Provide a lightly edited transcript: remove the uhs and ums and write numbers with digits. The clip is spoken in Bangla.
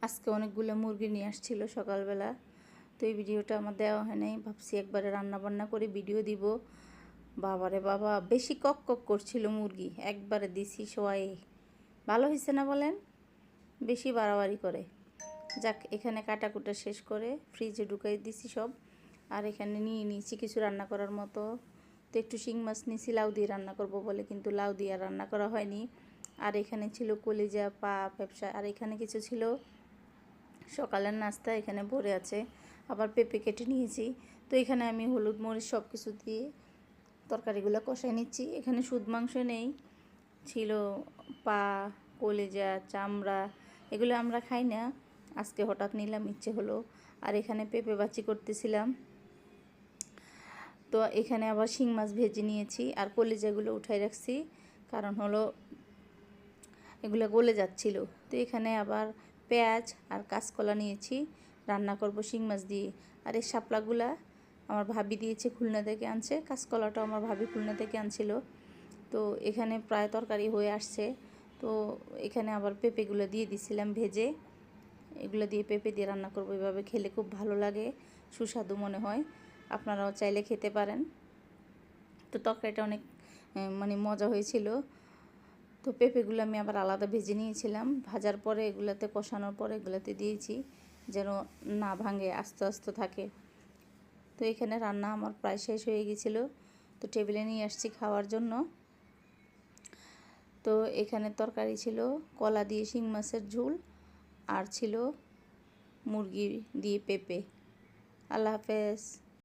আজকে অনেকগুলো মুরগি নিয়ে আসছিল সকালবেলা। তো এই ভিডিওটা আমার দেওয়া হয় নাই, ভাবছি একবারে রান্নাবান্না করে ভিডিও দিব। বাবারে বাবা, বেশি কক কক করছিল মুরগি, একবারে দিছি সবাই। ভালো হয়েছে না বলেন? বেশি বাড়াবাড়ি করে। যাক, এখানে কাটাকুটা শেষ করে ফ্রিজে ঢুকাই দিছি সব। আর এখানে নিয়ে নিয়েছি কিছু রান্না করার মতো। তো একটু শিং মাছ নিয়েছি লাউ দিয়ে রান্না করব বলে, কিন্তু লাউ দিয়ে আর রান্না করা হয়নি। আর এখানে ছিল কলিজা, পা, ব্যবসা। আর এখানে কিছু ছিল সকালের নাস্তা, এখানে ভরে আছে। আবার পেঁপে কেটে নিয়েছি। তো এখানে আমি হলুদ মরিচ সব কিছু দিয়ে তরকারিগুলো কষাই নিচ্ছি। এখানে সুদ মাংস নেই, ছিল পা, কলিজা, চামড়া। এগুলো আমরা খাই না, আজকে হঠাৎ নিলাম, ইচ্ছে হলো। আর এখানে পেঁপে বাচি করতেছিলাম। তো এখানে আবার শিং মাছ ভেজে নিয়েছি আর কলিজাগুলো উঠাই রাখছি, কারণ হলো এগুলো গলে যাচ্ছিল। তো এখানে আবার পেঁয়াজ আর কাঁচকলা নিয়েছি, রান্না করব শিং মাছ দিয়ে। আর এই শাপলাগুলা আমার ভাবি দিয়েছে, খুলনা থেকে আনছে। কাঁচকলাটাও আমার ভাবি খুলনা থেকে আনছিল। তো এখানে প্রায় তরকারি হয়ে আসছে। তো এখানে আবার পেঁপেগুলো দিয়ে দিছিলাম ভেজে। এগুলো দিয়ে পেঁপে দিয়ে রান্না করব, এভাবে খেলে খুব ভালো লাগে, সুস্বাদু মনে হয়। আপনারাও চাইলে খেতে পারেন। তো তরকারিটা অনেক মজা হয়েছিল। তো পেঁপেগুলো আমি আবার আলাদা ভেজে নিয়েছিলাম, ভাজার পরে এগুলাতে কষানোর পরে এগুলাতে দিয়েছি, যেন না ভাঙে, আস্তে আস্তে থাকে। তো এখানে রান্না আমার প্রায় শেষ হয়ে গেছিলো। তো টেবিলে নিয়ে আসছি খাওয়ার জন্য। তো এখানে তরকারি ছিল কলা দিয়ে শিং মাছের ঝোল, আর ছিল মুরগি দিয়ে পেঁপে। আল্লাহ হাফেজ।